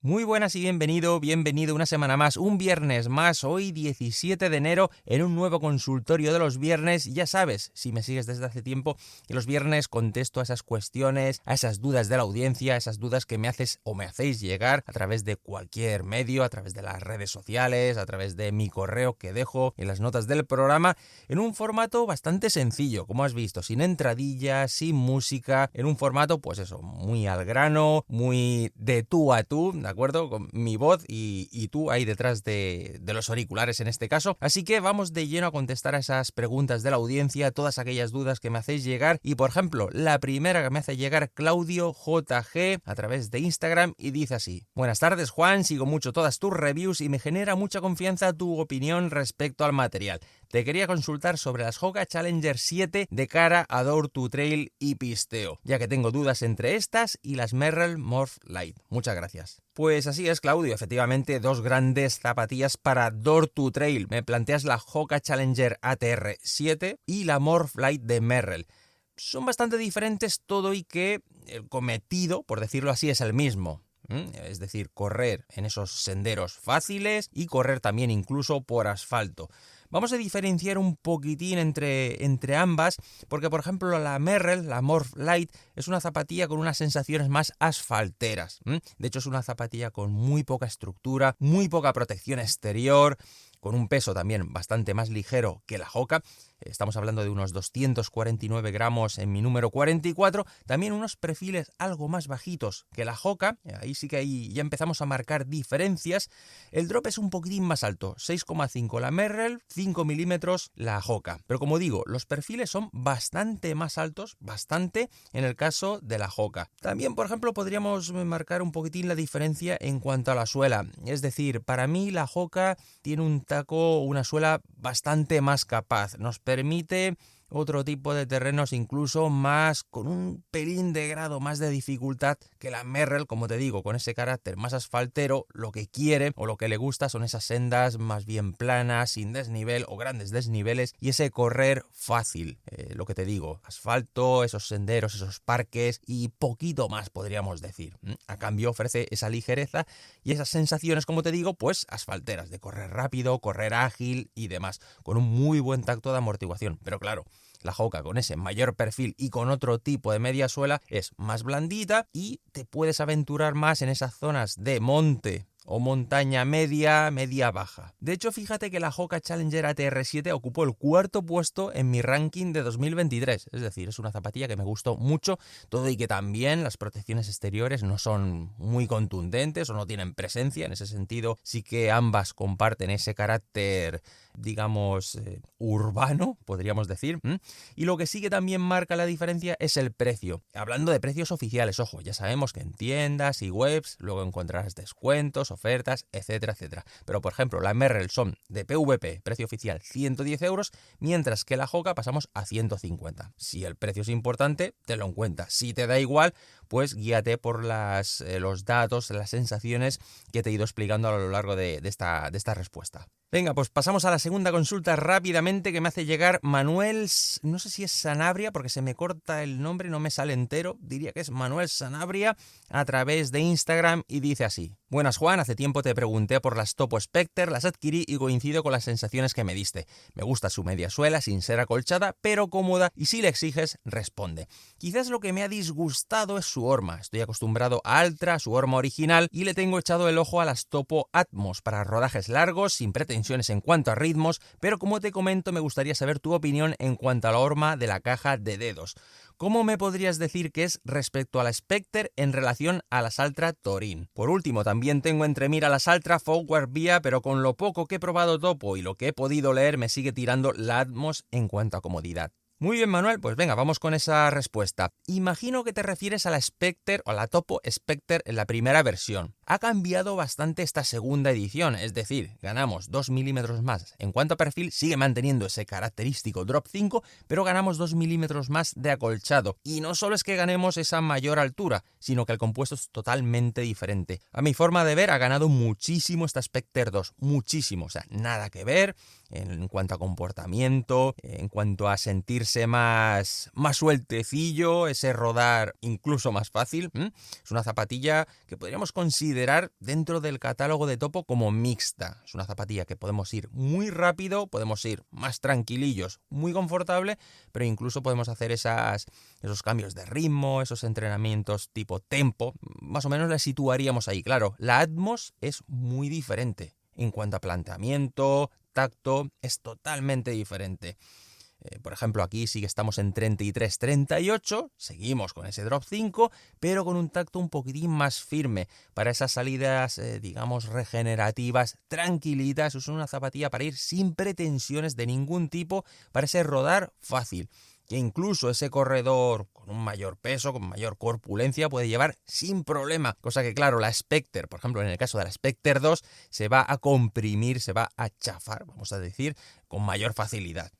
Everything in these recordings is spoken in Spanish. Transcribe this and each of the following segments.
Muy buenas y bienvenido una semana más, un viernes más, hoy 17 de enero, en un nuevo consultorio de los viernes. Ya sabes, si me sigues desde hace tiempo, que los viernes contesto a esas cuestiones, a esas dudas de la audiencia, a esas dudas que me haces o me hacéis llegar a través de cualquier medio, a través de las redes sociales, a través de mi correo que dejo en las notas del programa, en un formato bastante sencillo, como has visto, sin entradillas, sin música, en un formato, pues eso, muy al grano, muy de tú a tú, ¿de acuerdo? Con mi voz y tú ahí detrás de los auriculares en este caso. Así que vamos de lleno a contestar a esas preguntas de la audiencia, todas aquellas dudas que me hacéis llegar. Y por ejemplo, la primera que me hace llegar Claudio JG a través de Instagram y dice así: Buenas tardes, Juan, sigo mucho todas tus reviews y me genera mucha confianza tu opinión respecto al material. Te quería consultar sobre las Hoka Challenger 7 de cara a Door to Trail y pisteo, ya que tengo dudas entre estas y las Merrell Morph Light. Muchas gracias. Pues así es, Claudio, efectivamente dos grandes zapatillas para Door to Trail. Me planteas la Hoka Challenger ATR 7 y la Morph Light de Merrell. Son bastante diferentes todo y que el cometido, por decirlo así, es el mismo. Es decir, correr en esos senderos fáciles y correr también incluso por asfalto. Vamos a diferenciar un poquitín entre ambas, porque por ejemplo la Merrell, la Morph Light, es una zapatilla con unas sensaciones más asfalteras. De hecho es una zapatilla con muy poca estructura, muy poca protección exterior, con un peso también bastante más ligero que la Hoka. Estamos hablando de unos 249 gramos en mi número 44, también unos perfiles algo más bajitos que la Hoka, ahí sí que ahí ya empezamos a marcar diferencias. El drop es un poquitín más alto, 6,5 la Merrell, 5 milímetros la Hoka, pero como digo, los perfiles son bastante más altos, bastante en el caso de la Hoka. También, por ejemplo, podríamos marcar un poquitín la diferencia en cuanto a la suela, es decir, para mí la Hoka tiene un taco, una suela bastante más capaz, nos permite otro tipo de terrenos incluso más con un pelín de grado más de dificultad que la Merrell, como te digo, con ese carácter más asfaltero. Lo que quiere o lo que le gusta son esas sendas más bien planas, sin desnivel o grandes desniveles y ese correr fácil, lo que te digo, asfalto, esos senderos, esos parques y poquito más podríamos decir. A cambio ofrece esa ligereza y esas sensaciones, como te digo, pues asfalteras, de correr rápido, correr ágil y demás, con un muy buen tacto de amortiguación. Pero claro, la Hoka con ese mayor perfil y con otro tipo de media suela es más blandita y te puedes aventurar más en esas zonas de monte o montaña media, media baja. De hecho, fíjate que la Hoka Challenger ATR 7 ocupó el cuarto puesto en mi ranking de 2023. Es decir, es una zapatilla que me gustó mucho, todo y que también las protecciones exteriores no son muy contundentes o no tienen presencia. En ese sentido, sí que ambas comparten ese carácter, digamos, urbano, podríamos decir. Y lo que sí que también marca la diferencia es el precio. Hablando de precios oficiales, ojo, ya sabemos que en tiendas y webs luego encontrarás descuentos, ofertas, etcétera, etcétera. Pero por ejemplo, la Merrell son de PVP, precio oficial 110 euros, mientras que la Hoka pasamos a 150. Si el precio es importante, tenlo en cuenta. Si te da igual, pues guíate por los datos, las sensaciones que te he ido explicando a lo largo de esta respuesta. Venga, pues pasamos a la segunda consulta rápidamente que me hace llegar Manuel, no sé si es Sanabria, porque se me corta el nombre, no me sale entero, diría que es Manuel Sanabria, a través de Instagram y dice así: Buenas, Juan, hace tiempo te pregunté por las Topo Spectre, las adquirí y coincido con las sensaciones que me diste. Me gusta su media suela sin ser acolchada, pero cómoda, y si le exiges, responde. Quizás lo que me ha disgustado es su horma. Estoy acostumbrado a Altra, su horma original, y le tengo echado el ojo a las Topo Atmos para rodajes largos, sin pretensiones en cuanto a ritmos, pero como te comento, me gustaría saber tu opinión en cuanto a la horma de la caja de dedos. ¿Cómo me podrías decir que es respecto a la Spectre en relación a las Altra Torin? Por último, también tengo entre mira las Altra Forward Via, pero con lo poco que he probado Topo y lo que he podido leer me sigue tirando la Atmos en cuanto a comodidad. Muy bien, Manuel, pues venga, vamos con esa respuesta. Imagino que te refieres a la Spectre o a la Topo Spectre en la primera versión. Ha cambiado bastante esta segunda edición, es decir, ganamos 2 milímetros más. En cuanto a perfil, sigue manteniendo ese característico Drop 5, pero ganamos 2 milímetros más de acolchado. Y no solo es que ganemos esa mayor altura, sino que el compuesto es totalmente diferente. A mi forma de ver, ha ganado muchísimo esta Spectre 2, muchísimo, o sea, nada que ver en cuanto a comportamiento, en cuanto a sentirse más sueltecillo, ese rodar incluso más fácil. Es una zapatilla que podríamos considerar considerar dentro del catálogo de Topo como mixta. Es una zapatilla que podemos ir muy rápido, podemos ir más tranquilillos, muy confortable, pero incluso podemos hacer esos cambios de ritmo, esos entrenamientos tipo tempo. Más o menos la situaríamos ahí. Claro, la Atmos es muy diferente. En cuanto a planteamiento, tacto, es totalmente diferente. Por ejemplo, aquí sí que estamos en 33-38, seguimos con ese drop 5, pero con un tacto un poquitín más firme para esas salidas, digamos, regenerativas, tranquilitas. Es una zapatilla para ir sin pretensiones de ningún tipo, para ese rodar fácil, que incluso ese corredor con un mayor peso, con mayor corpulencia, puede llevar sin problema. Cosa que, claro, la Spectre, por ejemplo, en el caso de la Spectre 2, se va a comprimir, se va a chafar, vamos a decir, con mayor facilidad.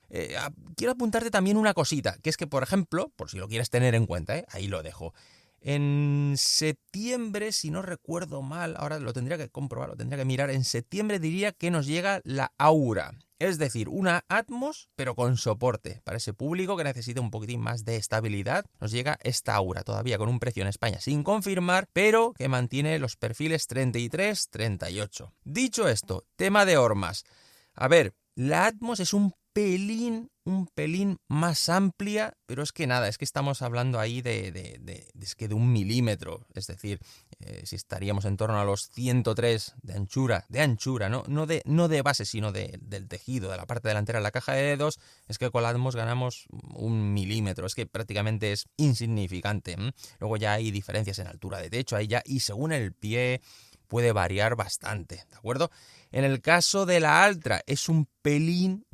Quiero apuntarte también una cosita, que es que, por ejemplo, por si lo quieres tener en cuenta, ahí lo dejo. En septiembre, si no recuerdo mal, ahora lo tendría que comprobar, lo tendría que mirar, en septiembre diría que nos llega la Aura. Es decir, una Atmos, pero con soporte. Para ese público que necesita un poquitín más de estabilidad, nos llega esta Aura, todavía con un precio en España sin confirmar, pero que mantiene los perfiles 33-38. Dicho esto, tema de hormas. A ver, la Atmos es un pelín más amplia, pero es que nada, es que estamos hablando ahí es que de 1 milímetro, es decir, si estaríamos en torno a los 103 de anchura, no de base, sino del tejido, de la parte delantera de la caja de dedos, es que con la Atmos ganamos 1 milímetro, es que prácticamente es insignificante. Luego ya hay diferencias en altura de techo, ahí ya, y según el pie puede variar bastante, ¿de acuerdo? En el caso de la Altra es un pelín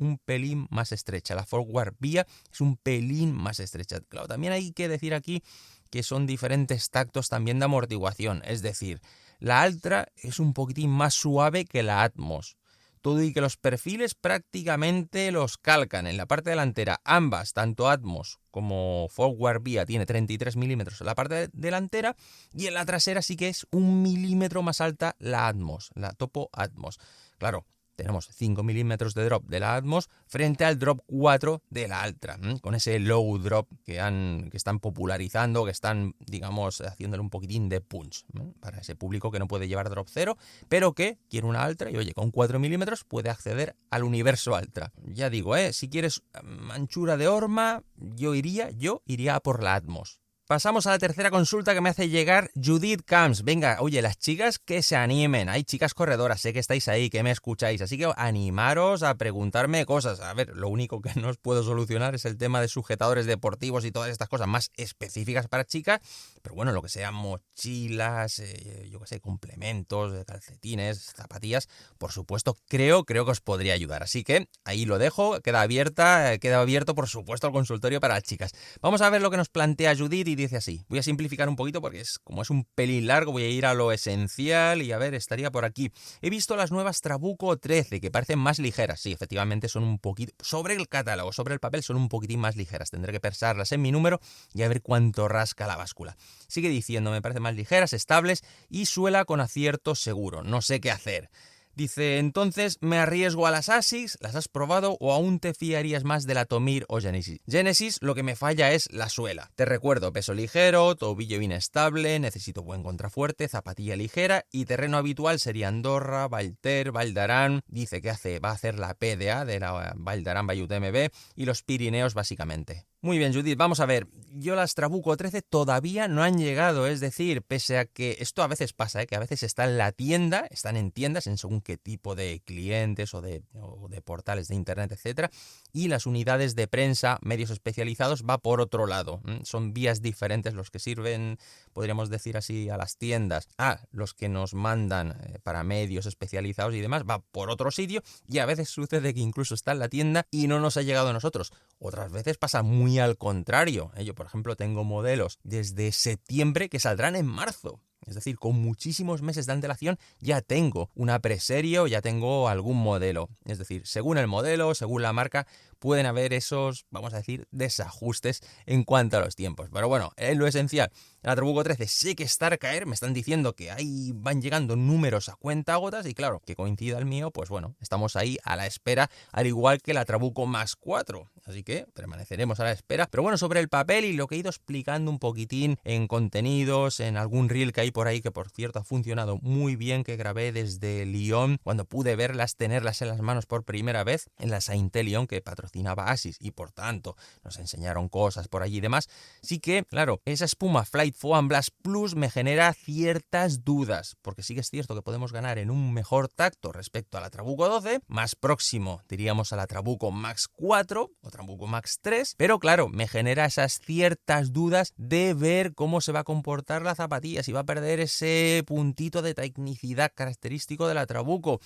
más estrecha. La Forward Via es un pelín más estrecha. Claro, también hay que decir aquí que son diferentes tactos también de amortiguación. Es decir, la Altra es un poquitín más suave que la Atmos. Todo y que los perfiles prácticamente los calcan. En la parte delantera, ambas, tanto Atmos como Forward Via, tiene 33 milímetros en la parte delantera, y en la trasera sí que es 1 milímetro más alta la Atmos, la Topo Atmos. Claro, tenemos 5 milímetros de drop de la Atmos frente al drop 4 de la Altra, con ese low drop que están popularizando, que están, digamos, haciéndole un poquitín de punch, para ese público que no puede llevar drop 0, pero que quiere una Altra y, oye, con 4 milímetros puede acceder al universo Altra. Ya digo, si quieres anchura de horma, yo iría a por la Atmos. Pasamos a la tercera consulta que me hace llegar Judith Camps. Venga, oye, las chicas que se animen. Hay chicas corredoras, sé que estáis ahí, que me escucháis. Así que animaros a preguntarme cosas. A ver, lo único que no os puedo solucionar es el tema de sujetadores deportivos y todas estas cosas más específicas para chicas. Pero bueno, lo que sea mochilas, yo que sé, complementos, calcetines, zapatillas, por supuesto, creo que os podría ayudar. Así que ahí lo dejo, queda abierto, por supuesto, el consultorio para las chicas. Vamos a ver lo que nos plantea Judith y dice así. Voy a simplificar un poquito porque como es un pelín largo, voy a ir a lo esencial y a ver, estaría por aquí. He visto las nuevas Trabuco 13 que parecen más ligeras. Sí, efectivamente son un poquito, sobre el catálogo, sobre el papel son un poquitín más ligeras. Tendré que pesarlas en mi número y a ver cuánto rasca la báscula. Sigue diciendo, me parecen más ligeras, estables y suela con acierto seguro. No sé qué hacer. Dice, entonces, ¿me arriesgo a las Asics? ¿Las has probado o aún te fiarías más de la Tomir o Genesis? Genesis, lo que me falla es la suela. Te recuerdo, peso ligero, tobillo inestable, necesito buen contrafuerte, zapatilla ligera y terreno habitual sería Andorra, Valter, Val d'Aran. Dice que va a hacer la PDA de la Val d'Aran by UTMB y los Pirineos básicamente. Muy bien, Judith, vamos a ver. Yo las Trabuco 13 todavía no han llegado, es decir, pese a que esto a veces pasa, que a veces están en la tienda, están en tiendas, en según qué tipo de clientes o de portales de internet, etcétera, y las unidades de prensa, medios especializados, va por otro lado. Son vías diferentes los que sirven, podríamos decir así, a las tiendas. Los que nos mandan para medios especializados y demás, va por otro sitio, y a veces sucede que incluso está en la tienda y no nos ha llegado a nosotros. Otras veces pasa muy al contrario. Yo, por ejemplo, tengo modelos desde septiembre que saldrán en marzo. Es decir, con muchísimos meses de antelación ya tengo una preserie o ya tengo algún modelo. Es decir, según el modelo, según la marca, pueden haber esos, vamos a decir, desajustes en cuanto a los tiempos. Pero bueno, es lo esencial. En la Trabuco 13 sé que está a caer, me están diciendo que ahí van llegando números a cuentagotas y claro, que coincida el mío, pues bueno, estamos ahí a la espera, al igual que la Trabuco Max 4. Así que permaneceremos a la espera. Pero bueno, sobre el papel y lo que he ido explicando un poquitín en contenidos, en algún reel que hay por ahí, que por cierto ha funcionado muy bien, que grabé desde Lyon, cuando pude verlas, tenerlas en las manos por primera vez, en la Saint Lyon que patrocinaba Asis y por tanto nos enseñaron cosas por allí y demás. Sí que, claro, esa espuma Flight Foam Blast Plus me genera ciertas dudas, porque sí que es cierto que podemos ganar en un mejor tacto respecto a la Trabuco 12, más próximo diríamos a la Trabuco Max 4 o Trabuco Max 3, pero claro, me genera esas ciertas dudas de ver cómo se va a comportar la zapatilla, si va a perder ese puntito de tecnicidad característico de la Trabuco.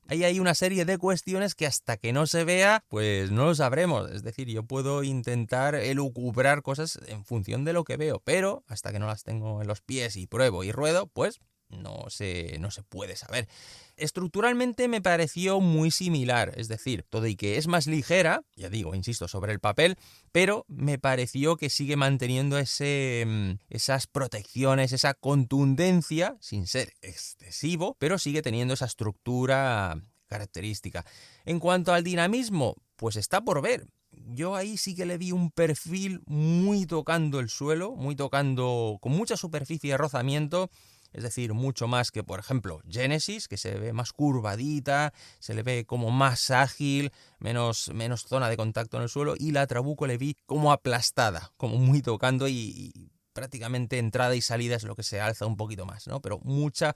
Ahí hay una serie de cuestiones que hasta que no se vea, pues no lo sabremos. Es decir, yo puedo intentar elucubrar cosas en función de lo que veo, pero hasta que no las tengo en los pies y pruebo y ruedo, pues no se puede saber. Estructuralmente me pareció muy similar, es decir, todo y que es más ligera, ya digo, insisto, sobre el papel, pero me pareció que sigue manteniendo esas protecciones, esa contundencia, sin ser excesivo, pero sigue teniendo esa estructura característica. En cuanto al dinamismo, pues está por ver. Yo ahí sí que le di un perfil muy tocando el suelo, muy tocando con mucha superficie de rozamiento. Es decir, mucho más que, por ejemplo, Genesis, que se ve más curvadita, se le ve como más ágil, menos zona de contacto en el suelo, y la Trabuco le vi como aplastada, como muy tocando y prácticamente entrada y salida es lo que se alza un poquito más, ¿no? Pero mucha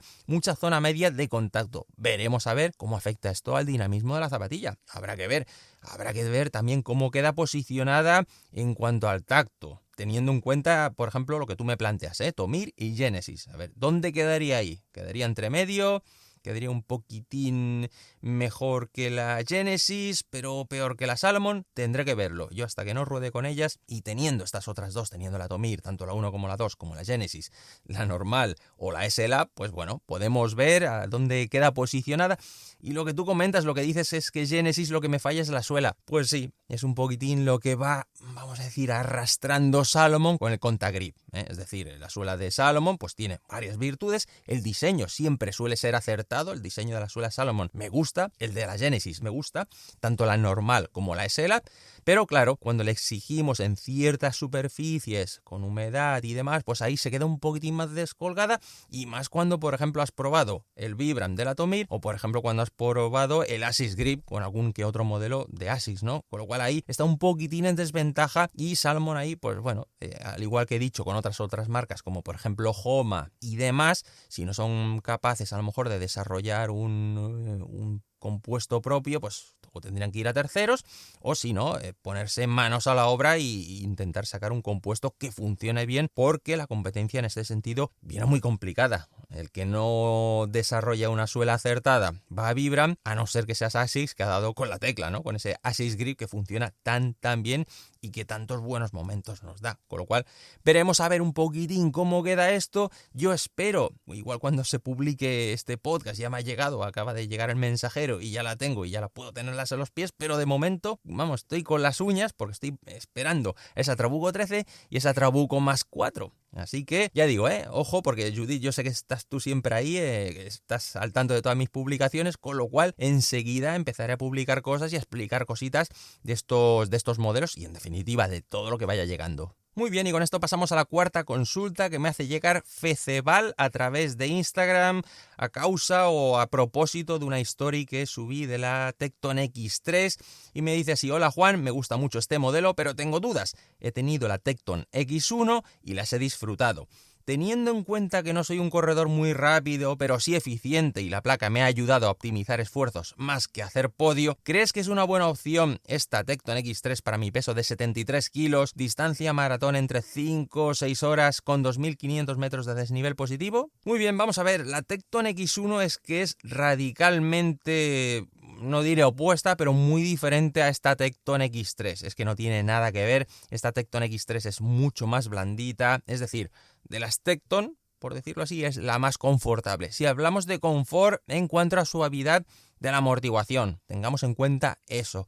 zona media de contacto. Veremos a ver cómo afecta esto al dinamismo de la zapatilla. Habrá que ver también cómo queda posicionada en cuanto al tacto, teniendo en cuenta, por ejemplo, lo que tú me planteas, Tomir y Genesis. A ver, ¿dónde quedaría ahí? ¿Quedaría entre medio? ¿Quedaría un poquitín mejor que la Genesis, pero peor que la Salomon? Tendré que verlo. Yo hasta que no ruede con ellas, y teniendo estas otras dos, teniendo la Tomir, tanto la 1 como la 2, como la Genesis, la normal o la SLA, pues bueno, podemos ver a dónde queda posicionada. Y lo que tú comentas, lo que dices es que Genesis lo que me falla es la suela. Pues sí, es un poquitín lo que va, vamos a decir, arrastrando Salomon con el Contagrip. Es decir, la suela de Salomon pues tiene varias virtudes, el diseño siempre suele ser acertado, el diseño de la suela Salomon me gusta, el de la Genesis me gusta, tanto la normal como la SLA, pero claro, cuando le exigimos en ciertas superficies con humedad y demás, pues ahí se queda un poquitín más descolgada, y más cuando, por ejemplo, has probado el Vibram de la Tomir, o por ejemplo cuando has probado el Asis Grip con algún que otro modelo de Asis, ¿no? Con lo cual ahí está un poquitín en desventaja, y Salomon ahí, pues bueno, al igual que he dicho con otras marcas, como por ejemplo Homa y demás, si no son capaces a lo mejor de desarrollar un compuesto propio, pues o tendrían que ir a terceros, o si no, ponerse manos a la obra e intentar sacar un compuesto que funcione bien, porque la competencia en este sentido viene muy complicada. El que no desarrolla una suela acertada va a Vibram, a no ser que seas Asics, que ha dado con la tecla, ¿no? Con ese Asics Grip que funciona tan bien y que tantos buenos momentos nos da. Con lo cual, veremos a ver un poquitín cómo queda esto. Yo espero, igual cuando se publique este podcast, ya me ha llegado, acaba de llegar el mensajero y ya la tengo y ya la puedo tenerlas a los pies, pero de momento, vamos, estoy con las uñas porque estoy esperando esa Trabuco 13 y esa Trabuco Max 4. Así que, ya digo, ojo, porque Judith, yo sé que estás tú siempre ahí, estás al tanto de todas mis publicaciones, con lo cual enseguida empezaré a publicar cosas y a explicar cositas de estos modelos y en definitiva de todo lo que vaya llegando. Muy bien, y con esto pasamos a la cuarta consulta que me hace llegar Feceval a través de Instagram a causa o a propósito de una story que subí de la Tecton X3 y me dice así: hola Juan, me gusta mucho este modelo, pero tengo dudas. He tenido la Tecton X1 y las he disfrutado. Teniendo en cuenta que no soy un corredor muy rápido, pero sí eficiente, y la placa me ha ayudado a optimizar esfuerzos más que hacer podio, ¿crees que es una buena opción esta Tecton X3 para mi peso de 73 kilos, distancia maratón entre 5 o 6 horas con 2.500 metros de desnivel positivo? Muy bien, vamos a ver, la Tecton X1 es radicalmente, no diré opuesta, pero muy diferente a esta Tecton X3. Es que no tiene nada que ver. Esta Tecton X3 es mucho más blandita, es decir, de las Tecton, por decirlo así, es la más confortable. Si hablamos de confort en cuanto a suavidad de la amortiguación, tengamos en cuenta eso.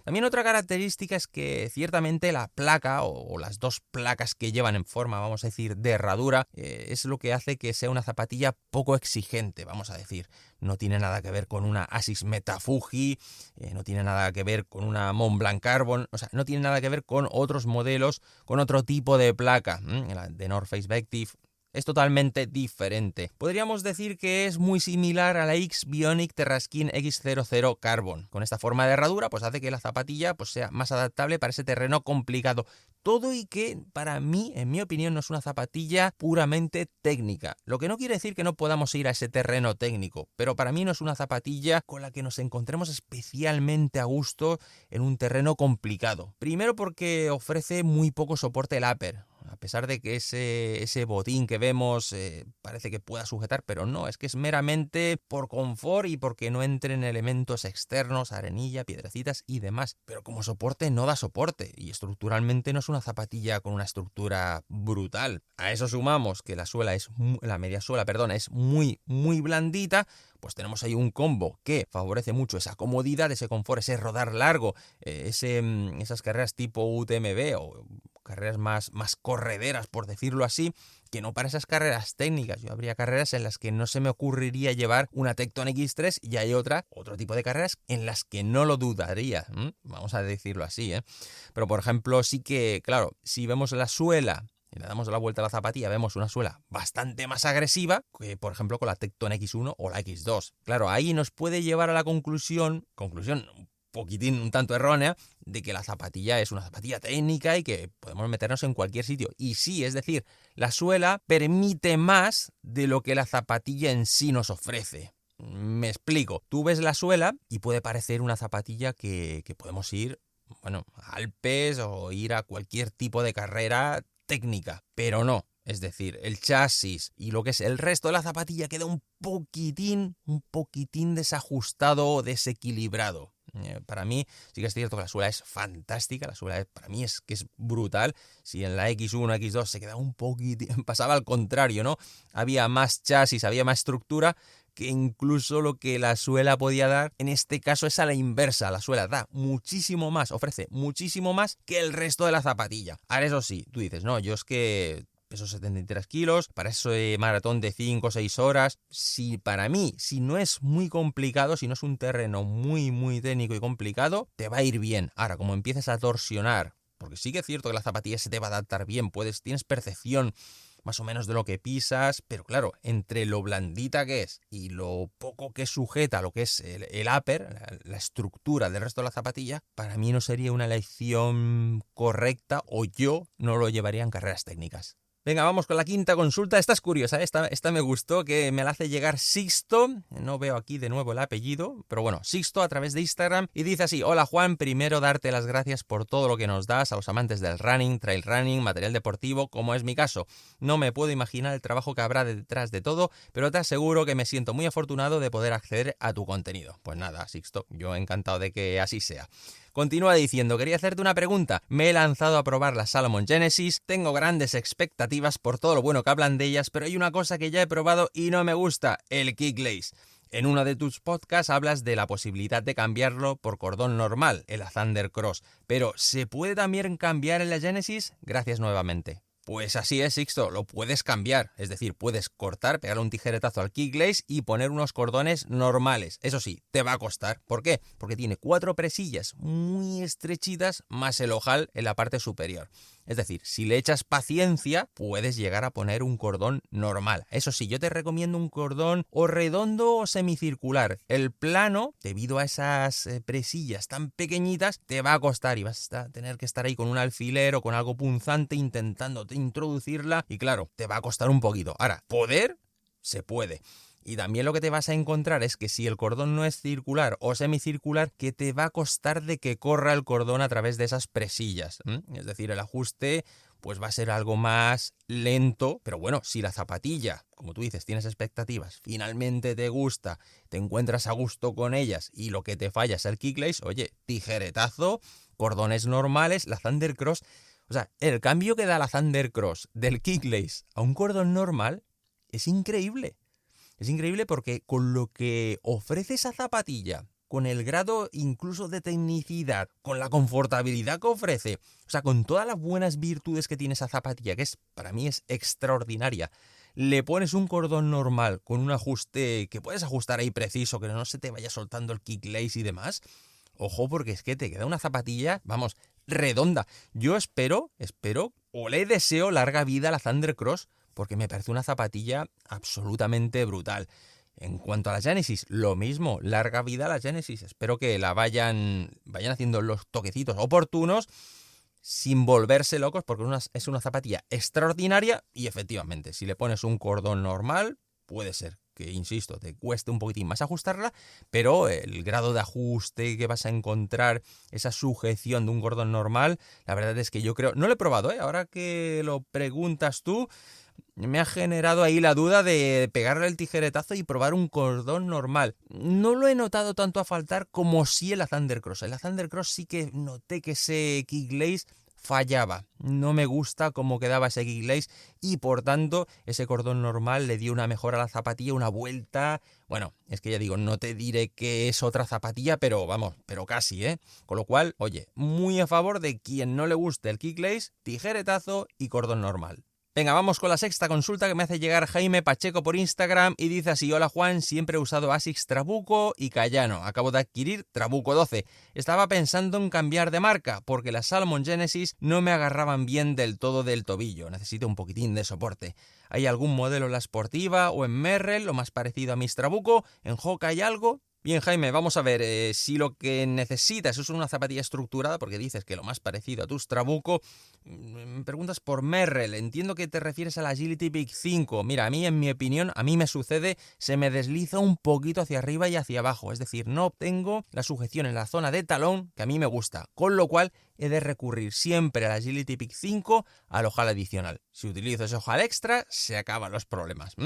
También otra característica es que ciertamente la placa o las dos placas que llevan en forma, vamos a decir, de herradura, es lo que hace que sea una zapatilla poco exigente, vamos a decir. No tiene nada que ver con una Asics Meta Fuji, no tiene nada que ver con una Montblanc Carbon, o sea, no tiene nada que ver con otros modelos, con otro tipo de placa, la de North Face Vective. Es totalmente diferente. Podríamos decir que es muy similar a la X-Bionic Terraskin X00 Carbon. Con esta forma de herradura, pues hace que la zapatilla pues, sea más adaptable para ese terreno complicado. Todo y que, para mí, en mi opinión, no es una zapatilla puramente técnica. Lo que no quiere decir que no podamos ir a ese terreno técnico, pero para mí no es una zapatilla con la que nos encontremos especialmente a gusto en un terreno complicado. Primero porque ofrece muy poco soporte el upper. A pesar de que ese botín que vemos parece que pueda sujetar, pero no, es que es meramente por confort y porque no entren elementos externos, arenilla, piedrecitas y demás. Pero como soporte no da soporte y estructuralmente no es una zapatilla con una estructura brutal. A eso sumamos que la media suela es muy blandita. Pues tenemos ahí un combo que favorece mucho esa comodidad, ese confort, ese rodar largo, esas carreras tipo UTMB o carreras más correderas, por decirlo así, que no para esas carreras técnicas. Yo habría carreras en las que no se me ocurriría llevar una Tecton X3 y hay otro tipo de carreras en las que no lo dudaría, vamos a decirlo así, Pero por ejemplo, sí que, claro, si vemos la suela y le damos la vuelta a la zapatilla, vemos una suela bastante más agresiva que, por ejemplo, con la Tecton X1 o la X2. Claro, ahí nos puede llevar a la conclusión un tanto errónea, de que la zapatilla es una zapatilla técnica y que podemos meternos en cualquier sitio. Y sí, es decir, la suela permite más de lo que la zapatilla en sí nos ofrece. Me explico. Tú ves la suela y puede parecer una zapatilla que podemos ir, a Alpes o ir a cualquier tipo de carrera técnica, pero no. Es decir, el chasis y lo que es el resto de la zapatilla queda un poquitín desajustado o desequilibrado. Para mí sí que es cierto que la suela es fantástica, para mí es brutal. Si en la X1, X2 se quedaba un poquitín, pasaba al contrario, ¿no? Había más chasis, había más estructura, que incluso lo que la suela podía dar, en este caso es a la inversa. La suela da muchísimo más, ofrece muchísimo más que el resto de la zapatilla. Ahora eso sí, tú dices, no, yo es que peso 73 kilos, para ese maratón de 5 o 6 horas, para mí, si no es muy complicado, si no es un terreno muy técnico y complicado, te va a ir bien. Ahora, como empieces a torsionar, porque sí que es cierto que la zapatilla se te va a adaptar bien, tienes percepción más o menos de lo que pisas, pero claro, entre lo blandita que es y lo poco que sujeta lo que es el upper, la estructura del resto de la zapatilla, para mí no sería una elección correcta o yo no lo llevaría en carreras técnicas. Venga, vamos con la quinta consulta. Esta es curiosa, esta me gustó, que me la hace llegar Sixto. No veo aquí de nuevo el apellido, pero bueno, Sixto a través de Instagram. Y dice así: hola Juan, primero darte las gracias por todo lo que nos das a los amantes del running, trail running, material deportivo, como es mi caso. No me puedo imaginar el trabajo que habrá detrás de todo, pero te aseguro que me siento muy afortunado de poder acceder a tu contenido. Pues nada, Sixto, yo encantado de que así sea. Continúa diciendo, quería hacerte una pregunta. Me he lanzado a probar la Salomon Genesis, tengo grandes expectativas por todo lo bueno que hablan de ellas, pero hay una cosa que ya he probado y no me gusta, el Kicklace. En uno de tus podcasts hablas de la posibilidad de cambiarlo por cordón normal, en la Thunder Cross, pero ¿se puede también cambiar en la Genesis? Gracias nuevamente. Pues así es, Sixto, lo puedes cambiar, es decir, puedes cortar, pegarle un tijeretazo al Kicklace y poner unos cordones normales. Eso sí, te va a costar. ¿Por qué? Porque tiene 4 presillas muy estrechitas más el ojal en la parte superior. Es decir, si le echas paciencia, puedes llegar a poner un cordón normal. Eso sí, yo te recomiendo un cordón o redondo o semicircular. El plano, debido a esas presillas tan pequeñitas, te va a costar y vas a tener que estar ahí con un alfiler o con algo punzante intentando introducirla y claro, te va a costar un poquito. Ahora, poder, se puede. Y también lo que te vas a encontrar es que si el cordón no es circular o semicircular, que te va a costar de que corra el cordón a través de esas presillas. Es decir, el ajuste pues va a ser algo más lento, pero bueno, si la zapatilla, como tú dices, tienes expectativas, finalmente te gusta, te encuentras a gusto con ellas y lo que te falla es el Kicklace, oye, tijeretazo, cordones normales, la Thunder Cross. O sea, el cambio que da la Thunder Cross del Kicklace a un cordón normal es increíble. Es increíble porque con lo que ofrece esa zapatilla con el grado incluso de tecnicidad, con la confortabilidad que ofrece, o sea, con todas las buenas virtudes que tiene esa zapatilla, que para mí es extraordinaria, le pones un cordón normal con un ajuste que puedes ajustar ahí preciso, que no se te vaya soltando el kick lace y demás, ojo, porque es que te queda una zapatilla, vamos, redonda. Yo espero, o le deseo larga vida a la Thunder Cross, porque me parece una zapatilla absolutamente brutal. En cuanto a la Genesis, lo mismo, larga vida a la Genesis. Espero que la vayan haciendo los toquecitos oportunos sin volverse locos, porque es una zapatilla extraordinaria y efectivamente, si le pones un cordón normal, puede ser que, insisto, te cueste un poquitín más ajustarla, pero el grado de ajuste que vas a encontrar, esa sujeción de un cordón normal, la verdad es que yo creo, no lo he probado, ahora que lo preguntas tú, me ha generado ahí la duda de pegarle el tijeretazo y probar un cordón normal. No lo he notado tanto a faltar como sí en la Thunder Cross. En la Thunder Cross sí que noté que ese kick lace fallaba. No me gusta cómo quedaba ese kick lace y por tanto ese cordón normal le dio una mejora a la zapatilla, una vuelta. Bueno, es que ya digo, no te diré que es otra zapatilla, pero vamos, pero casi, ¿eh? Con lo cual, oye, muy a favor de quien no le guste el kick lace, tijeretazo y cordón normal. Venga, vamos con la sexta consulta que me hace llegar Jaime Pacheco por Instagram y dice así: hola Juan, siempre he usado ASICS Trabuco y Kayano, acabo de adquirir Trabuco 12. Estaba pensando en cambiar de marca porque las Salomon Genesis no me agarraban bien del todo del tobillo, necesito un poquitín de soporte. ¿Hay algún modelo en la Sportiva o en Merrell, lo más parecido a mis Trabuco? ¿En Hoka hay algo? Bien, Jaime, vamos a ver, si lo que necesitas es una zapatilla estructurada, porque dices que lo más parecido a tus Trabuco, me preguntas por Merrell, entiendo que te refieres a la Agility Peak 5. Mira, a mí, en mi opinión, a mí me sucede, se me desliza un poquito hacia arriba y hacia abajo, es decir, no obtengo la sujeción en la zona de talón que a mí me gusta, con lo cual he de recurrir siempre a la Agility Peak 5 al ojal adicional. Si utilizo ese ojal extra, se acaban los problemas.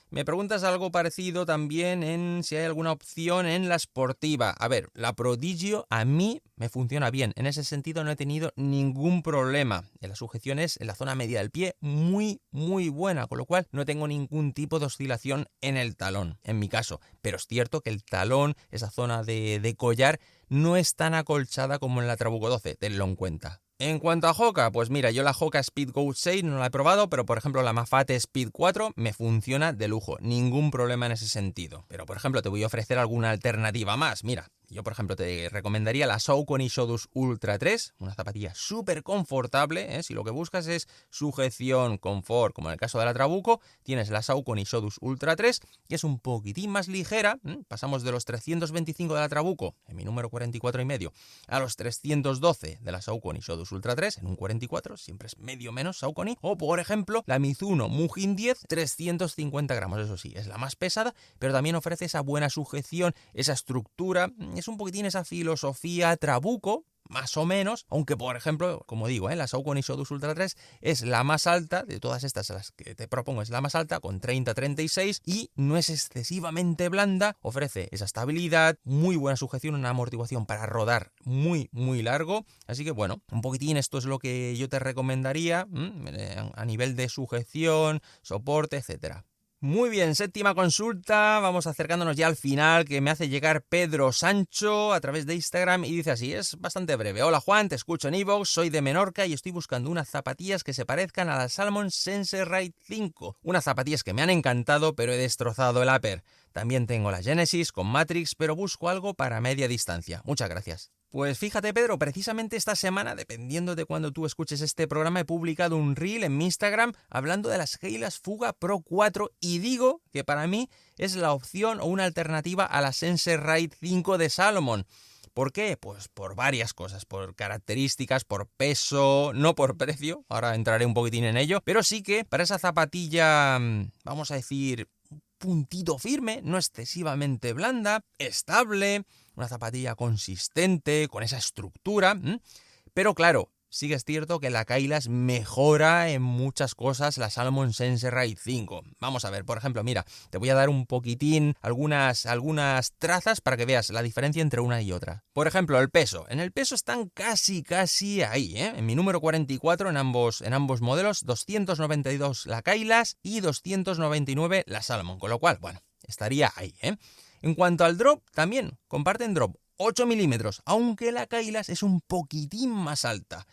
Me preguntas algo parecido también en si hay alguna opción en la Sportiva. A ver, la Prodigio a mí me funciona bien. En ese sentido no he tenido ningún problema. En la sujeción es en la zona media del pie muy, muy buena, con lo cual no tengo ningún tipo de oscilación en el talón, en mi caso. Pero es cierto que el talón, esa zona de collar, no es tan acolchada como en la Trabuco 12, tenlo en cuenta. En cuanto a Hoka, pues mira, yo la Hoka Speed Go 6 no la he probado, pero por ejemplo la Mafate Speed 4 me funciona de lujo, ningún problema en ese sentido. Pero por ejemplo te voy a ofrecer alguna alternativa más, mira. Yo, por ejemplo, te recomendaría la Saucony Showdus Ultra 3, una zapatilla súper confortable, Si lo que buscas es sujeción, confort, como en el caso de la Trabuco, tienes la Saucony Showdus Ultra 3, que es un poquitín más ligera. Pasamos de los 325 de la Trabuco, en mi número 44,5, a los 312 de la Saucony Showdus Ultra 3, en un 44, siempre es medio menos Saucony. O, por ejemplo, la Mizuno Mujin 10, 350 gramos, eso sí, es la más pesada, pero también ofrece esa buena sujeción, esa estructura. Es un poquitín esa filosofía Trabuco, más o menos, aunque por ejemplo, como digo, la Saucony Showdus Ultra 3 es la más alta, de todas estas las que te propongo es la más alta, con 30-36, y no es excesivamente blanda, ofrece esa estabilidad, muy buena sujeción, una amortiguación para rodar muy, muy largo, así que bueno, un poquitín esto es lo que yo te recomendaría a nivel de sujeción, soporte, etcétera. Muy bien, séptima consulta, vamos acercándonos ya al final, que me hace llegar Pedro Sancho a través de Instagram y dice así, es bastante breve. Hola Juan, te escucho en iVoox, soy de Menorca y estoy buscando unas zapatillas que se parezcan a las Salomon Sense Ride 5. Unas zapatillas que me han encantado, pero he destrozado el upper. También tengo la Genesis con Matrix, pero busco algo para media distancia. Muchas gracias. Pues fíjate, Pedro, precisamente esta semana, dependiendo de cuando tú escuches este programa, he publicado un reel en mi Instagram hablando de las Heilas Fuga Pro 4 y digo que para mí es la opción o una alternativa a la Sense Ride 5 de Salomon. ¿Por qué? Pues por varias cosas, por características, por peso, no por precio, ahora entraré un poquitín en ello, pero sí que para esa zapatilla, vamos a decir, puntito firme, no excesivamente blanda, estable, una zapatilla consistente, con esa estructura, pero claro, sí que es cierto que la Kailas mejora en muchas cosas la Salomon Sense Ride 5. Vamos a ver, por ejemplo, mira, te voy a dar un poquitín, algunas trazas para que veas la diferencia entre una y otra. Por ejemplo, el peso. En el peso están casi ahí, En mi número 44 en ambos modelos, 292 la Kailas y 299 la Salomon, con lo cual, bueno, estaría ahí, En cuanto al drop, también comparten drop 8 milímetros, aunque la Kailas es un poquitín más alta.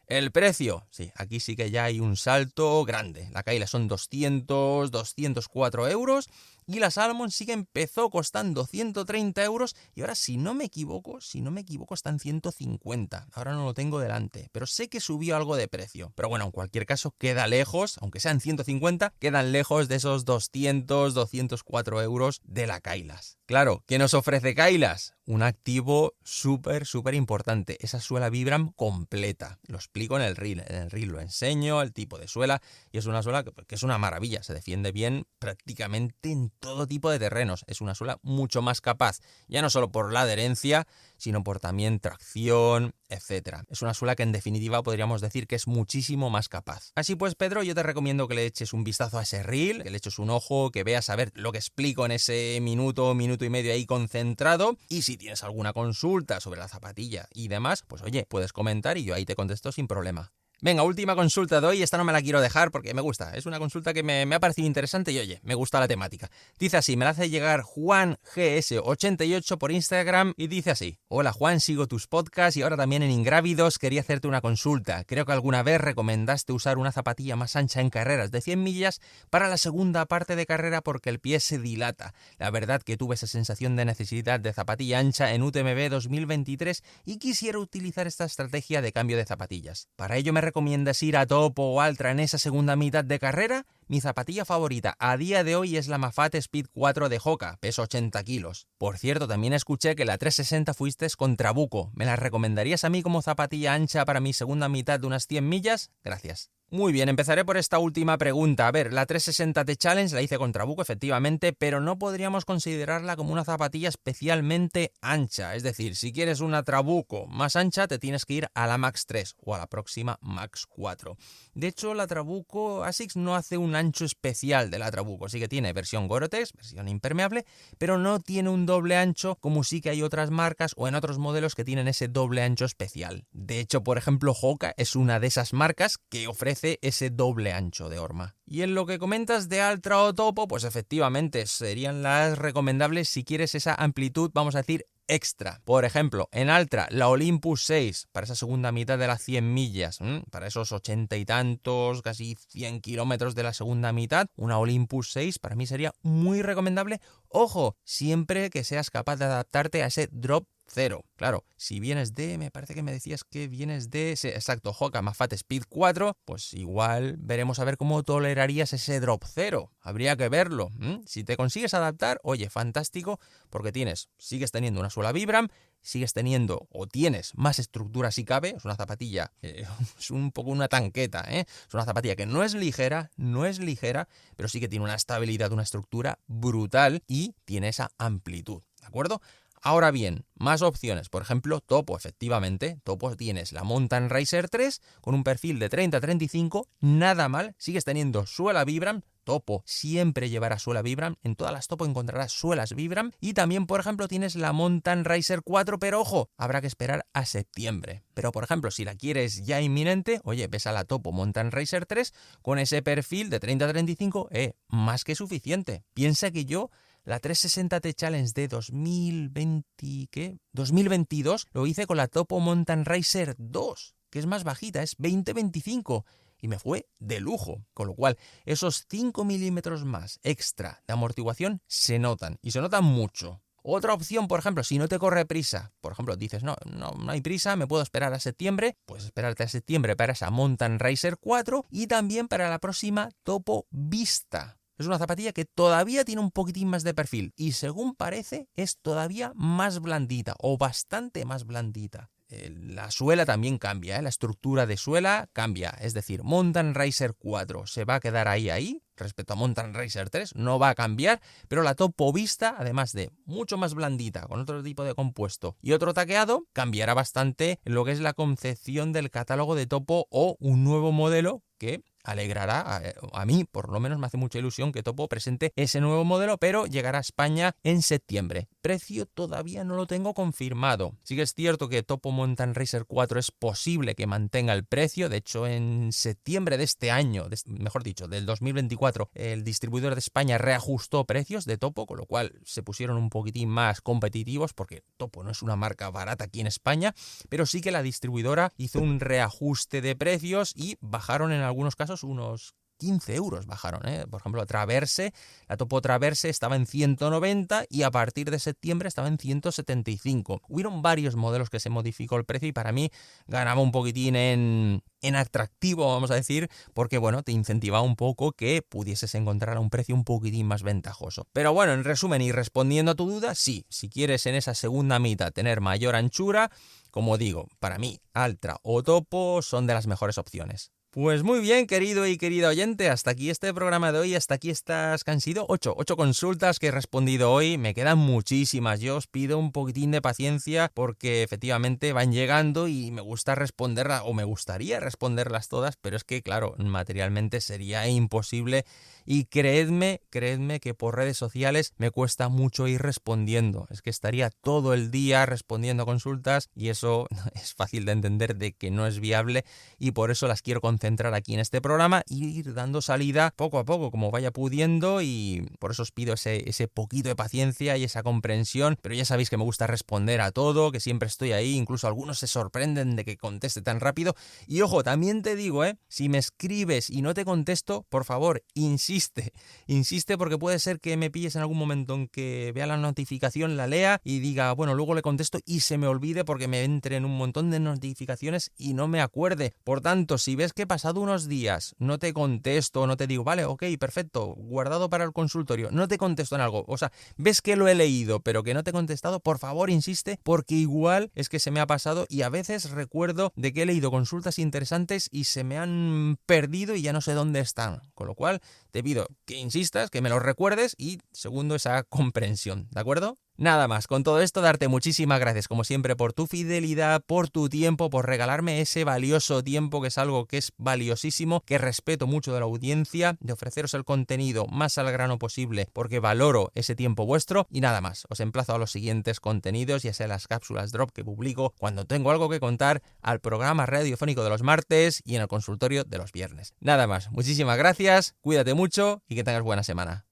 El precio, sí, aquí sí que ya hay un salto grande. La Kailas son 204 euros y la Salomon sí que empezó costando 130 euros y ahora, si no me equivoco, están 150. Ahora no lo tengo delante, pero sé que subió algo de precio. Pero bueno, en cualquier caso, queda lejos, aunque sean 150, quedan lejos de esos 204 euros de la Kailas. Claro, ¿qué nos ofrece Kailas? Un activo súper importante, esa suela Vibram completa. Lo explico en el reel lo enseño, el tipo de suela, y es una suela que es una maravilla, se defiende bien prácticamente en todo tipo de terrenos. Es una suela mucho más capaz, ya no solo por la adherencia, sino por también tracción, etc. Es una suela que en definitiva podríamos decir que es muchísimo más capaz. Así pues, Pedro, yo te recomiendo que le eches un vistazo a ese reel, que le eches un ojo, que veas a ver lo que explico en ese minuto y medio ahí concentrado, y si tienes alguna consulta sobre la zapatilla y demás, pues oye, puedes comentar y yo ahí te contesto sin problema. Venga, última consulta de hoy, esta no me la quiero dejar porque me gusta, es una consulta que me ha parecido interesante y oye, me gusta la temática. Dice así, me la hace llegar JuanGS88 por Instagram y dice así: hola Juan, sigo tus podcasts y ahora también en Ingrávidos, quería hacerte una consulta. Creo que alguna vez recomendaste usar una zapatilla más ancha en carreras de 100 millas para la segunda parte de carrera porque el pie se dilata. La verdad que tuve esa sensación de necesidad de zapatilla ancha en UTMB 2023 y quisiera utilizar esta estrategia de cambio de zapatillas. Para ello me recomiendas ir a Topo o Altra en esa segunda mitad de carrera. Mi zapatilla favorita a día de hoy es la Mafate Speed 4 de Hoka, peso 80 kilos. Por cierto, también escuché que la 360 fuiste con Trabuco. ¿Me la recomendarías a mí como zapatilla ancha para mi segunda mitad de unas 100 millas? Gracias. Muy bien, empezaré por esta última pregunta. A ver, la 360 T Challenge la hice con Trabuco, efectivamente, pero no podríamos considerarla como una zapatilla especialmente ancha. Es decir, si quieres una Trabuco más ancha, te tienes que ir a la Max 3 o a la próxima Max 4. De hecho, la Trabuco ASICS no hace un ancho especial de la Trabuco. Sí que tiene versión Gore-Tex, versión impermeable, pero no tiene un doble ancho como sí que hay otras marcas o en otros modelos que tienen ese doble ancho especial. De hecho, por ejemplo, Hoka es una de esas marcas que ofrece ese doble ancho de horma. Y en lo que comentas de Altra o Topo, pues efectivamente serían las recomendables si quieres esa amplitud, vamos a decir, extra. Por ejemplo, en Altra, la Olympus 6, para esa segunda mitad de las 100 millas, para esos 80 y tantos, casi 100 kilómetros de la segunda mitad, una Olympus 6 para mí sería muy recomendable. Ojo, siempre que seas capaz de adaptarte a ese drop cero. Claro, si vienes me parece que me decías que vienes de ese, exacto, Hoka Mafate Speed 4, pues igual veremos a ver cómo tolerarías ese drop cero. Habría que verlo. Si te consigues adaptar, oye, fantástico, porque sigues teniendo una suela Vibram, sigues teniendo o tienes más estructura si cabe. Es una zapatilla, es un poco una tanqueta, Es una zapatilla que no es ligera, pero sí que tiene una estabilidad, una estructura brutal y tiene esa amplitud, ¿de acuerdo? Ahora bien, más opciones. Por ejemplo, Topo, efectivamente. Topo tienes la Mountain Racer 3 con un perfil de 30-35, nada mal. Sigues teniendo suela Vibram. Topo siempre llevará suela Vibram. En todas las Topo encontrarás suelas Vibram. Y también, por ejemplo, tienes la Mountain Racer 4, pero ojo, habrá que esperar a septiembre. Pero, por ejemplo, si la quieres ya inminente, oye, ves a la Topo Mountain Racer 3 con ese perfil de 30-35, más que suficiente. Piensa que yo la 360 T Challenge de 2022 lo hice con la Topo Mountain Racer 2, que es más bajita, es 20-25. Y me fue de lujo, con lo cual esos 5 milímetros más extra de amortiguación se notan, y se notan mucho. Otra opción, por ejemplo, si no te corre prisa, por ejemplo, dices, no hay prisa, me puedo esperar a septiembre, puedes esperarte a septiembre para esa Mountain Racer 4 y también para la próxima Topo Vista. Es una zapatilla que todavía tiene un poquitín más de perfil y según parece es todavía más blandita o bastante más blandita. La suela también cambia, la estructura de suela cambia, es decir, Mountain Racer 4 se va a quedar ahí, respecto a Mountain Racer 3, no va a cambiar, pero la Topo Vista, además de mucho más blandita, con otro tipo de compuesto y otro taqueado, cambiará bastante en lo que es la concepción del catálogo de Topo o un nuevo modelo que alegrará, a mí por lo menos me hace mucha ilusión que Topo presente ese nuevo modelo, pero llegará a España en septiembre. Precio todavía no lo tengo confirmado. Sí que es cierto que Topo Mountain Racer 4 es posible que mantenga el precio. De hecho, en septiembre de este año, mejor dicho, del 2024, el distribuidor de España reajustó precios de Topo, con lo cual se pusieron un poquitín más competitivos, porque Topo no es una marca barata aquí en España, pero sí que la distribuidora hizo un reajuste de precios y bajaron en algunos casos unos 15 euros bajaron, ¿eh? Por ejemplo, la Topo Traverse estaba en 190 y a partir de septiembre estaba en 175. Hubieron varios modelos que se modificó el precio y para mí ganaba un poquitín en atractivo, vamos a decir, porque bueno, te incentivaba un poco que pudieses encontrar a un precio un poquitín más ventajoso. Pero bueno, en resumen y respondiendo a tu duda, sí, si quieres en esa segunda mitad tener mayor anchura, como digo, para mí, Altra o Topo son de las mejores opciones. Pues muy bien, querido y querida oyente, hasta aquí este programa de hoy, hasta aquí estas que han sido 8 consultas que he respondido hoy, me quedan muchísimas, yo os pido un poquitín de paciencia porque efectivamente van llegando y me gusta responderlas, o me gustaría responderlas todas, pero es que claro, materialmente sería imposible y creedme que por redes sociales me cuesta mucho ir respondiendo, es que estaría todo el día respondiendo consultas y eso es fácil de entender de que no es viable y por eso las quiero concentrar aquí en este programa y ir dando salida poco a poco como vaya pudiendo y por eso os pido ese poquito de paciencia y esa comprensión, pero ya sabéis que me gusta responder a todo, que siempre estoy ahí, incluso algunos se sorprenden de que conteste tan rápido y ojo, también te digo, si me escribes y no te contesto, por favor, insiste porque puede ser que me pilles en algún momento en que vea la notificación, la lea y diga, bueno, luego le contesto y se me olvide porque me entre en un montón de notificaciones y no me acuerde. Por tanto, si ves que he pasado unos días, no te contesto, no te digo, vale, ok, perfecto, guardado para el consultorio, no te contesto en algo, o sea, ves que lo he leído, pero que no te he contestado, por favor, insiste, porque igual es que se me ha pasado y a veces recuerdo de que he leído consultas interesantes y se me han perdido y ya no sé dónde están, con lo cual te pido que insistas, que me lo recuerdes y segundo, esa comprensión, ¿de acuerdo? Nada más, con todo esto darte muchísimas gracias como siempre por tu fidelidad, por tu tiempo, por regalarme ese valioso tiempo que es algo que es valiosísimo, que respeto mucho de la audiencia, de ofreceros el contenido más al grano posible porque valoro ese tiempo vuestro y nada más, os emplazo a los siguientes contenidos, ya sea las cápsulas drop que publico cuando tengo algo que contar, al programa radiofónico de los martes y en el consultorio de los viernes. Nada más, muchísimas gracias, cuídate mucho y que tengas buena semana.